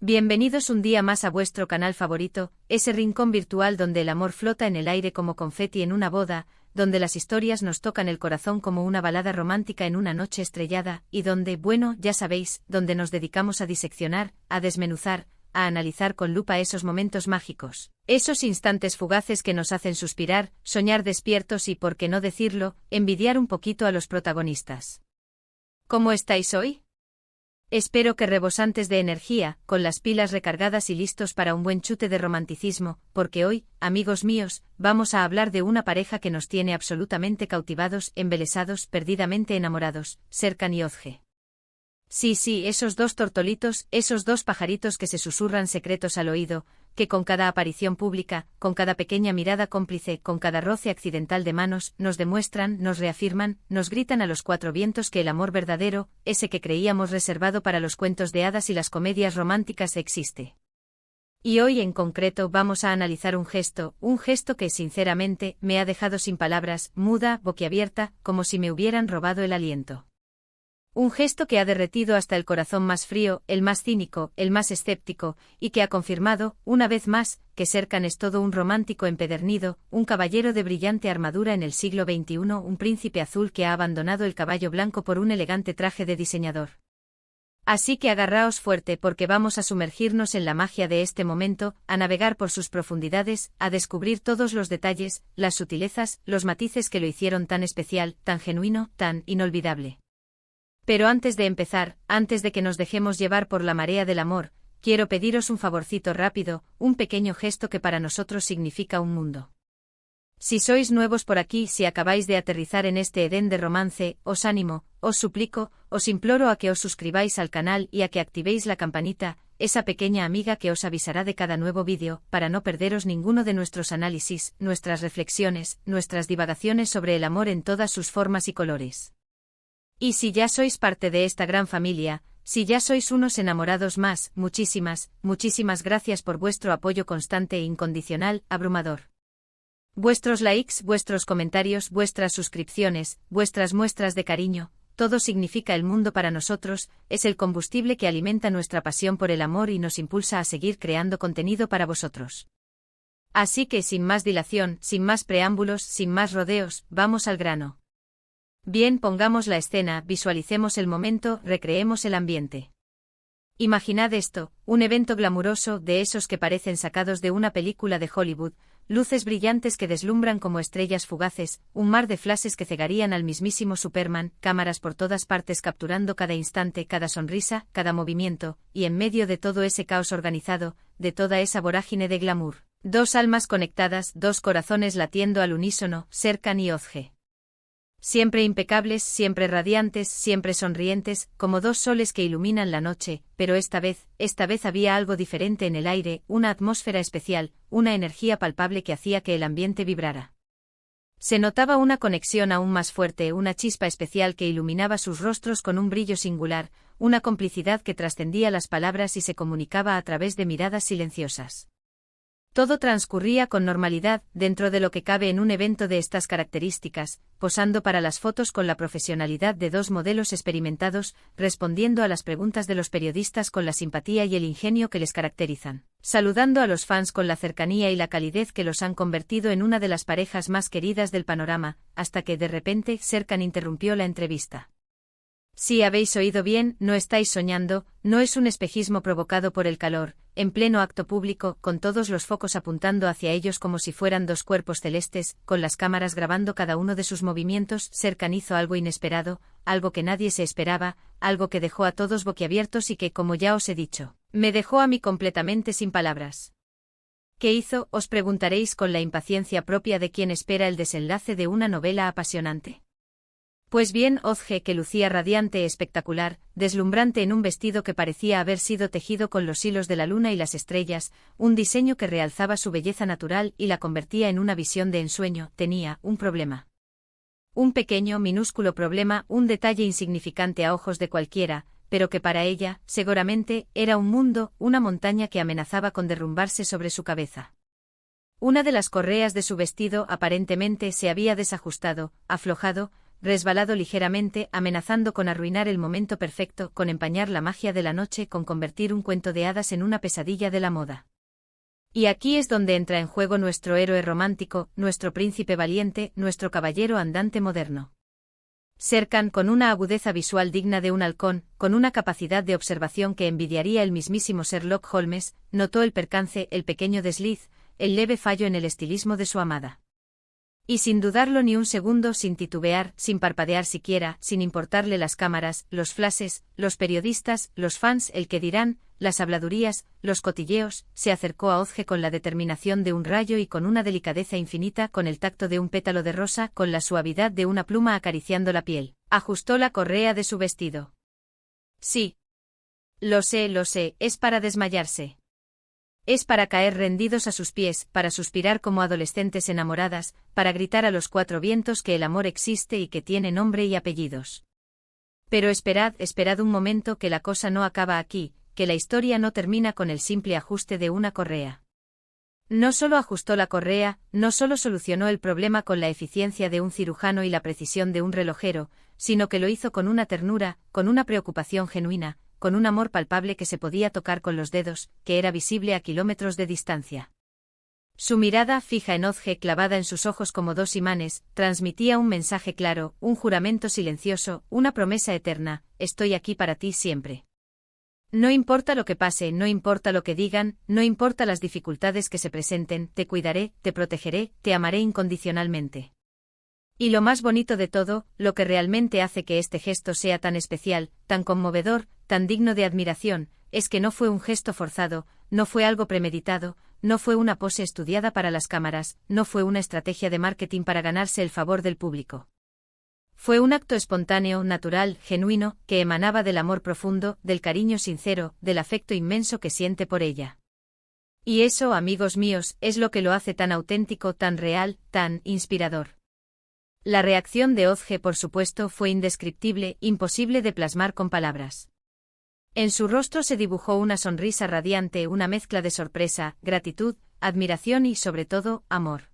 Bienvenidos un día más a vuestro canal favorito, ese rincón virtual donde el amor flota en el aire como confeti en una boda, donde las historias nos tocan el corazón como una balada romántica en una noche estrellada, y donde, bueno, ya sabéis, donde nos dedicamos a diseccionar, a desmenuzar, a analizar con lupa esos momentos mágicos, esos instantes fugaces que nos hacen suspirar, soñar despiertos y, por qué no decirlo, envidiar un poquito a los protagonistas. ¿Cómo estáis hoy? Espero que rebosantes de energía, con las pilas recargadas y listos para un buen chute de romanticismo, porque hoy, amigos míos, vamos a hablar de una pareja que nos tiene absolutamente cautivados, embelesados, perdidamente enamorados, Serkan y Özge. Sí, esos dos tortolitos, esos dos pajaritos que se susurran secretos al oído, que con cada aparición pública, con cada pequeña mirada cómplice, con cada roce accidental de manos, nos demuestran, nos reafirman, nos gritan a los cuatro vientos que el amor verdadero, ese que creíamos reservado para los cuentos de hadas y las comedias románticas existe. Y hoy en concreto vamos a analizar un gesto que sinceramente me ha dejado sin palabras, muda, boquiabierta, como si me hubieran robado el aliento. Un gesto que ha derretido hasta el corazón más frío, el más cínico, el más escéptico, y que ha confirmado, una vez más, que Serkan es todo un romántico empedernido, un caballero de brillante armadura en el siglo XXI, un príncipe azul que ha abandonado el caballo blanco por un elegante traje de diseñador. Así que agarraos fuerte porque vamos a sumergirnos en la magia de este momento, a navegar por sus profundidades, a descubrir todos los detalles, las sutilezas, los matices que lo hicieron tan especial, tan genuino, tan inolvidable. Pero antes de empezar, antes de que nos dejemos llevar por la marea del amor, quiero pediros un favorcito rápido, un pequeño gesto que para nosotros significa un mundo. Si sois nuevos por aquí, si acabáis de aterrizar en este Edén de romance, os animo, os suplico, os imploro a que os suscribáis al canal y a que activéis la campanita, esa pequeña amiga que os avisará de cada nuevo vídeo, para no perderos ninguno de nuestros análisis, nuestras reflexiones, nuestras divagaciones sobre el amor en todas sus formas y colores. Y si ya sois parte de esta gran familia, si ya sois unos enamorados más, muchísimas gracias por vuestro apoyo constante e incondicional, abrumador. Vuestros likes, vuestros comentarios, vuestras suscripciones, vuestras muestras de cariño, todo significa el mundo para nosotros, es el combustible que alimenta nuestra pasión por el amor y nos impulsa a seguir creando contenido para vosotros. Así que sin más dilación, sin más preámbulos, sin más rodeos, vamos al grano. Bien, pongamos la escena, visualicemos el momento, recreemos el ambiente. Imaginad esto, un evento glamuroso, de esos que parecen sacados de una película de Hollywood, luces brillantes que deslumbran como estrellas fugaces, un mar de flashes que cegarían al mismísimo Superman, cámaras por todas partes capturando cada instante, cada sonrisa, cada movimiento, y en medio de todo ese caos organizado, de toda esa vorágine de glamour, dos almas conectadas, dos corazones latiendo al unísono, Serkan y Özge. Siempre impecables, siempre radiantes, siempre sonrientes, como dos soles que iluminan la noche, pero esta vez había algo diferente en el aire, una atmósfera especial, una energía palpable que hacía que el ambiente vibrara. Se notaba una conexión aún más fuerte, una chispa especial que iluminaba sus rostros con un brillo singular, una complicidad que trascendía las palabras y se comunicaba a través de miradas silenciosas. Todo transcurría con normalidad, dentro de lo que cabe en un evento de estas características, posando para las fotos con la profesionalidad de dos modelos experimentados, respondiendo a las preguntas de los periodistas con la simpatía y el ingenio que les caracterizan, saludando a los fans con la cercanía y la calidez que los han convertido en una de las parejas más queridas del panorama, hasta que de repente Serkan interrumpió la entrevista. Sí, habéis oído bien, no estáis soñando, no es un espejismo provocado por el calor, en pleno acto público, con todos los focos apuntando hacia ellos como si fueran dos cuerpos celestes, con las cámaras grabando cada uno de sus movimientos, Serkan hizo algo inesperado, algo que nadie se esperaba, algo que dejó a todos boquiabiertos y que, como ya os he dicho, me dejó a mí completamente sin palabras. ¿Qué hizo?, os preguntaréis con la impaciencia propia de quien espera el desenlace de una novela apasionante. Pues bien, Özge, que lucía radiante, espectacular, deslumbrante en un vestido que parecía haber sido tejido con los hilos de la luna y las estrellas, un diseño que realzaba su belleza natural y la convertía en una visión de ensueño, tenía un problema. Un pequeño, minúsculo problema, un detalle insignificante a ojos de cualquiera, pero que para ella, seguramente, era un mundo, una montaña que amenazaba con derrumbarse sobre su cabeza. Una de las correas de su vestido aparentemente se había desajustado, aflojado, resbalado ligeramente, amenazando con arruinar el momento perfecto, con empañar la magia de la noche, con convertir un cuento de hadas en una pesadilla de la moda. Y aquí es donde entra en juego nuestro héroe romántico, nuestro príncipe valiente, nuestro caballero andante moderno. Serkan, con una agudeza visual digna de un halcón, con una capacidad de observación que envidiaría el mismísimo Sherlock Holmes, notó el percance, el pequeño desliz, el leve fallo en el estilismo de su amada. Y sin dudarlo ni un segundo, sin titubear, sin parpadear siquiera, sin importarle las cámaras, los flashes, los periodistas, los fans, el que dirán, las habladurías, los cotilleos, se acercó a Ozge con la determinación de un rayo y con una delicadeza infinita, con el tacto de un pétalo de rosa, con la suavidad de una pluma acariciando la piel. Ajustó la correa de su vestido. Sí. Lo sé, es para desmayarse. Es para caer rendidos a sus pies, para suspirar como adolescentes enamoradas, para gritar a los cuatro vientos que el amor existe y que tiene nombre y apellidos. Pero esperad un momento, que la cosa no acaba aquí, que la historia no termina con el simple ajuste de una correa. No solo ajustó la correa, no solo solucionó el problema con la eficiencia de un cirujano y la precisión de un relojero, sino que lo hizo con una ternura, con una preocupación genuina, con un amor palpable que se podía tocar con los dedos, que era visible a kilómetros de distancia. Su mirada, fija en Ozge, clavada en sus ojos como dos imanes, transmitía un mensaje claro, un juramento silencioso, una promesa eterna: estoy aquí para ti siempre. No importa lo que pase, no importa lo que digan, no importa las dificultades que se presenten, te cuidaré, te protegeré, te amaré incondicionalmente. Y lo más bonito de todo, lo que realmente hace que este gesto sea tan especial, tan conmovedor, tan digno de admiración, es que no fue un gesto forzado, no fue algo premeditado, no fue una pose estudiada para las cámaras, no fue una estrategia de marketing para ganarse el favor del público. Fue un acto espontáneo, natural, genuino, que emanaba del amor profundo, del cariño sincero, del afecto inmenso que siente por ella. Y eso, amigos míos, es lo que lo hace tan auténtico, tan real, tan inspirador. La reacción de Ozge, por supuesto, fue indescriptible, imposible de plasmar con palabras. En su rostro se dibujó una sonrisa radiante, una mezcla de sorpresa, gratitud, admiración y, sobre todo, amor.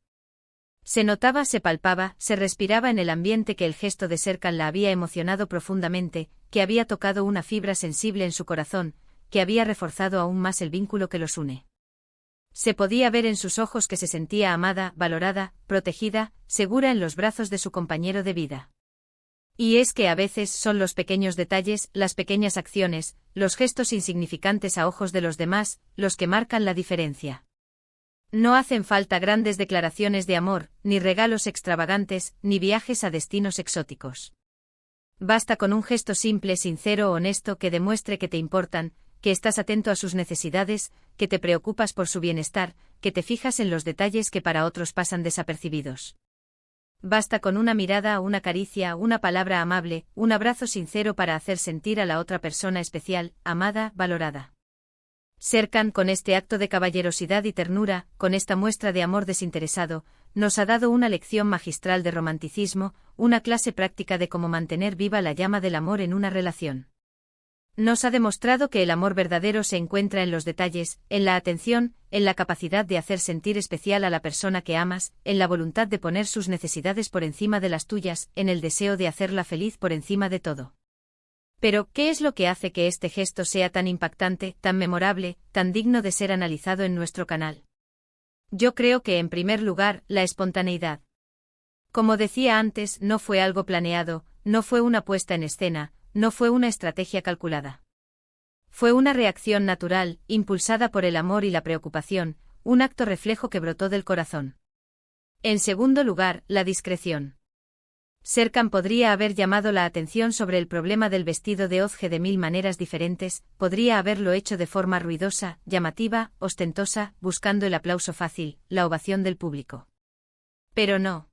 Se notaba, se palpaba, se respiraba en el ambiente que el gesto de Serkan la había emocionado profundamente, que había tocado una fibra sensible en su corazón, que había reforzado aún más el vínculo que los une. Se podía ver en sus ojos que se sentía amada, valorada, protegida, segura en los brazos de su compañero de vida. Y es que a veces son los pequeños detalles, las pequeñas acciones, los gestos insignificantes a ojos de los demás, los que marcan la diferencia. No hacen falta grandes declaraciones de amor, ni regalos extravagantes, ni viajes a destinos exóticos. Basta con un gesto simple, sincero, honesto, que demuestre que te importan, que estás atento a sus necesidades, que te preocupas por su bienestar, que te fijas en los detalles que para otros pasan desapercibidos. Basta con una mirada, una caricia, una palabra amable, un abrazo sincero para hacer sentir a la otra persona especial, amada, valorada. Serkan, con este acto de caballerosidad y ternura, con esta muestra de amor desinteresado, nos ha dado una lección magistral de romanticismo, una clase práctica de cómo mantener viva la llama del amor en una relación. Nos ha demostrado que el amor verdadero se encuentra en los detalles, en la atención, en la capacidad de hacer sentir especial a la persona que amas, en la voluntad de poner sus necesidades por encima de las tuyas, en el deseo de hacerla feliz por encima de todo. Pero, ¿qué es lo que hace que este gesto sea tan impactante, tan memorable, tan digno de ser analizado en nuestro canal? Yo creo que, en primer lugar, la espontaneidad. Como decía antes, no fue algo planeado, no fue una puesta en escena, no fue una estrategia calculada. Fue una reacción natural, impulsada por el amor y la preocupación, un acto reflejo que brotó del corazón. En segundo lugar, la discreción. Serkan podría haber llamado la atención sobre el problema del vestido de Ozge de mil maneras diferentes, podría haberlo hecho de forma ruidosa, llamativa, ostentosa, buscando el aplauso fácil, la ovación del público. Pero no.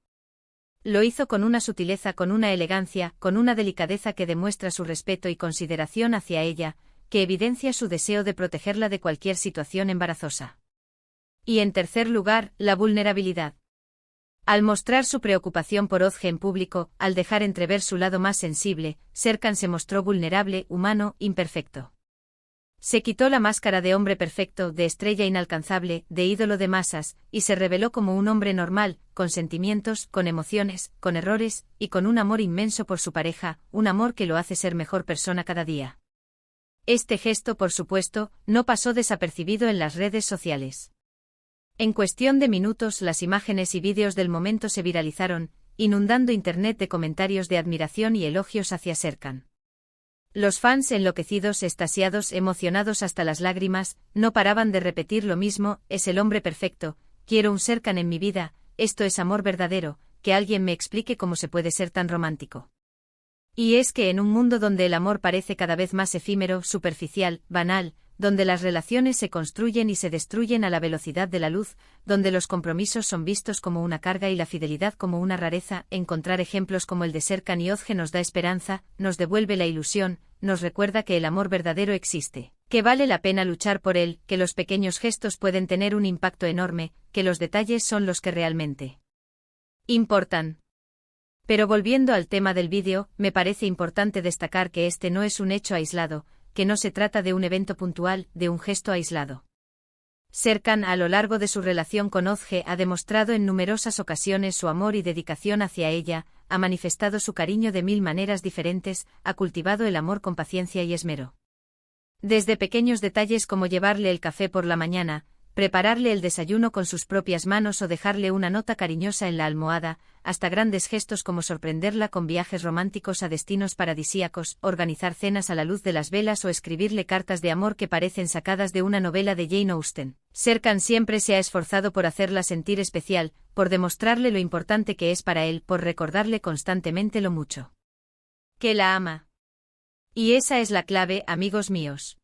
Lo hizo con una sutileza, con una elegancia, con una delicadeza que demuestra su respeto y consideración hacia ella, que evidencia su deseo de protegerla de cualquier situación embarazosa. Y en tercer lugar, la vulnerabilidad. Al mostrar su preocupación por Ozge en público, al dejar entrever su lado más sensible, Serkan se mostró vulnerable, humano, imperfecto. Se quitó la máscara de hombre perfecto, de estrella inalcanzable, de ídolo de masas, y se reveló como un hombre normal, con sentimientos, con emociones, con errores, y con un amor inmenso por su pareja, un amor que lo hace ser mejor persona cada día. Este gesto, por supuesto, no pasó desapercibido en las redes sociales. En cuestión de minutos, las imágenes y vídeos del momento se viralizaron, inundando Internet de comentarios de admiración y elogios hacia Serkan. Los fans enloquecidos, extasiados, emocionados hasta las lágrimas, no paraban de repetir lo mismo: es el hombre perfecto, quiero un Serkan en mi vida, esto es amor verdadero, que alguien me explique cómo se puede ser tan romántico. Y es que en un mundo donde el amor parece cada vez más efímero, superficial, banal, donde las relaciones se construyen y se destruyen a la velocidad de la luz, donde los compromisos son vistos como una carga y la fidelidad como una rareza, encontrar ejemplos como el de Serkan y Özge nos da esperanza, nos devuelve la ilusión, nos recuerda que el amor verdadero existe, que vale la pena luchar por él, que los pequeños gestos pueden tener un impacto enorme, que los detalles son los que realmente importan. Pero volviendo al tema del vídeo, me parece importante destacar que este no es un hecho aislado, que no se trata de un evento puntual, de un gesto aislado. Serkan, a lo largo de su relación con Özge, ha demostrado en numerosas ocasiones su amor y dedicación hacia ella, ha manifestado su cariño de 1000 maneras diferentes, ha cultivado el amor con paciencia y esmero. Desde pequeños detalles como llevarle el café por la mañana, prepararle el desayuno con sus propias manos o dejarle una nota cariñosa en la almohada, hasta grandes gestos como sorprenderla con viajes románticos a destinos paradisíacos, organizar cenas a la luz de las velas o escribirle cartas de amor que parecen sacadas de una novela de Jane Austen. Serkan siempre se ha esforzado por hacerla sentir especial, por demostrarle lo importante que es para él, por recordarle constantemente lo mucho que la ama. Y esa es la clave, amigos míos.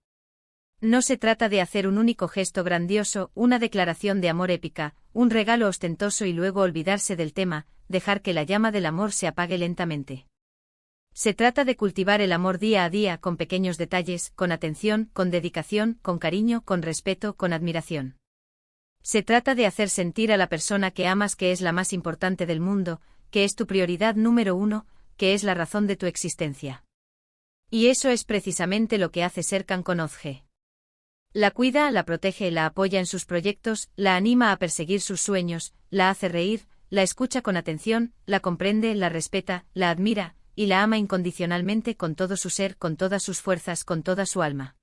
No se trata de hacer un único gesto grandioso, una declaración de amor épica, un regalo ostentoso y luego olvidarse del tema, dejar que la llama del amor se apague lentamente. Se trata de cultivar el amor día a día con pequeños detalles, con atención, con dedicación, con cariño, con respeto, con admiración. Se trata de hacer sentir a la persona que amas que es la más importante del mundo, que es tu prioridad número uno, que es la razón de tu existencia. Y eso es precisamente lo que hace Serkan con Özge. La cuida, la protege, la apoya en sus proyectos, la anima a perseguir sus sueños, la hace reír, la escucha con atención, la comprende, la respeta, la admira, y la ama incondicionalmente con todo su ser, con todas sus fuerzas, con toda su alma.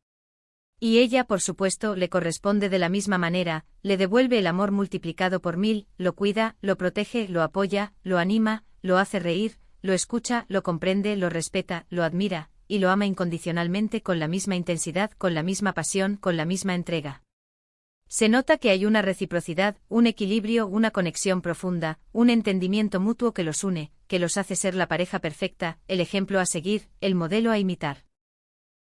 Y ella, por supuesto, le corresponde de la misma manera, le devuelve el amor multiplicado por 1000, lo cuida, lo protege, lo apoya, lo anima, lo hace reír, lo escucha, lo comprende, lo respeta, lo admira, y lo ama incondicionalmente con la misma intensidad, con la misma pasión, con la misma entrega. Se nota que hay una reciprocidad, un equilibrio, una conexión profunda, un entendimiento mutuo que los une, que los hace ser la pareja perfecta, el ejemplo a seguir, el modelo a imitar.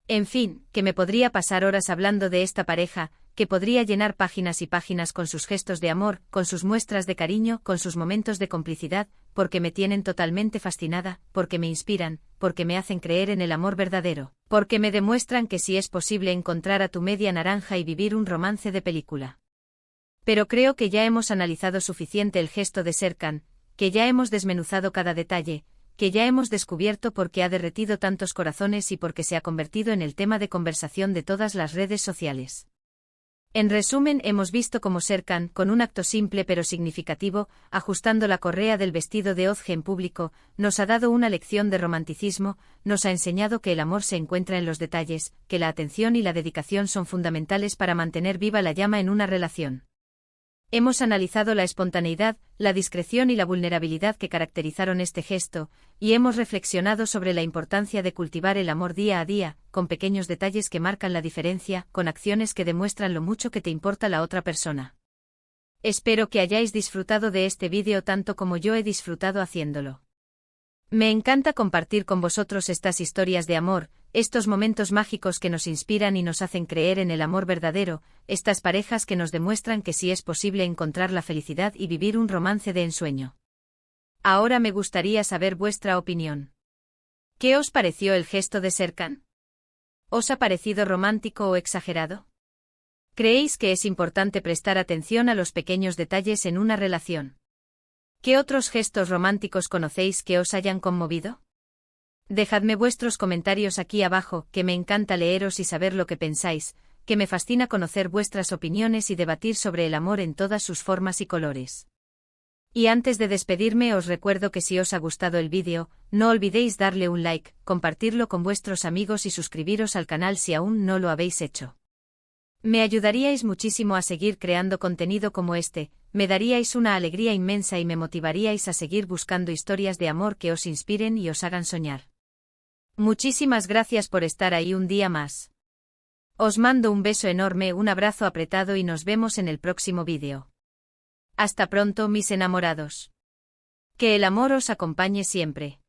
En fin, que me podría pasar horas hablando de esta pareja, que podría llenar páginas y páginas con sus gestos de amor, con sus muestras de cariño, con sus momentos de complicidad, porque me tienen totalmente fascinada, porque me inspiran, porque me hacen creer en el amor verdadero, porque me demuestran que sí es posible encontrar a tu media naranja y vivir un romance de película. Pero creo que ya hemos analizado suficiente el gesto de Serkan, que ya hemos desmenuzado cada detalle, que ya hemos descubierto por qué ha derretido tantos corazones y por qué se ha convertido en el tema de conversación de todas las redes sociales. En resumen, hemos visto cómo Serkan, con un acto simple pero significativo, ajustando la correa del vestido de Özge en público, nos ha dado una lección de romanticismo, nos ha enseñado que el amor se encuentra en los detalles, que la atención y la dedicación son fundamentales para mantener viva la llama en una relación. Hemos analizado la espontaneidad, la discreción y la vulnerabilidad que caracterizaron este gesto, y hemos reflexionado sobre la importancia de cultivar el amor día a día, con pequeños detalles que marcan la diferencia, con acciones que demuestran lo mucho que te importa la otra persona. Espero que hayáis disfrutado de este vídeo tanto como yo he disfrutado haciéndolo. Me encanta compartir con vosotros estas historias de amor, estos momentos mágicos que nos inspiran y nos hacen creer en el amor verdadero, estas parejas que nos demuestran que sí es posible encontrar la felicidad y vivir un romance de ensueño. Ahora me gustaría saber vuestra opinión. ¿Qué os pareció el gesto de Serkan? ¿Os ha parecido romántico o exagerado? ¿Creéis que es importante prestar atención a los pequeños detalles en una relación? ¿Qué otros gestos románticos conocéis que os hayan conmovido? Dejadme vuestros comentarios aquí abajo, que me encanta leeros y saber lo que pensáis, que me fascina conocer vuestras opiniones y debatir sobre el amor en todas sus formas y colores. Y antes de despedirme os recuerdo que si os ha gustado el vídeo, no olvidéis darle un like, compartirlo con vuestros amigos y suscribiros al canal si aún no lo habéis hecho. Me ayudaríais muchísimo a seguir creando contenido como este, me daríais una alegría inmensa y me motivaríais a seguir buscando historias de amor que os inspiren y os hagan soñar. Muchísimas gracias por estar ahí un día más. Os mando un beso enorme, un abrazo apretado y nos vemos en el próximo vídeo. Hasta pronto, mis enamorados. Que el amor os acompañe siempre.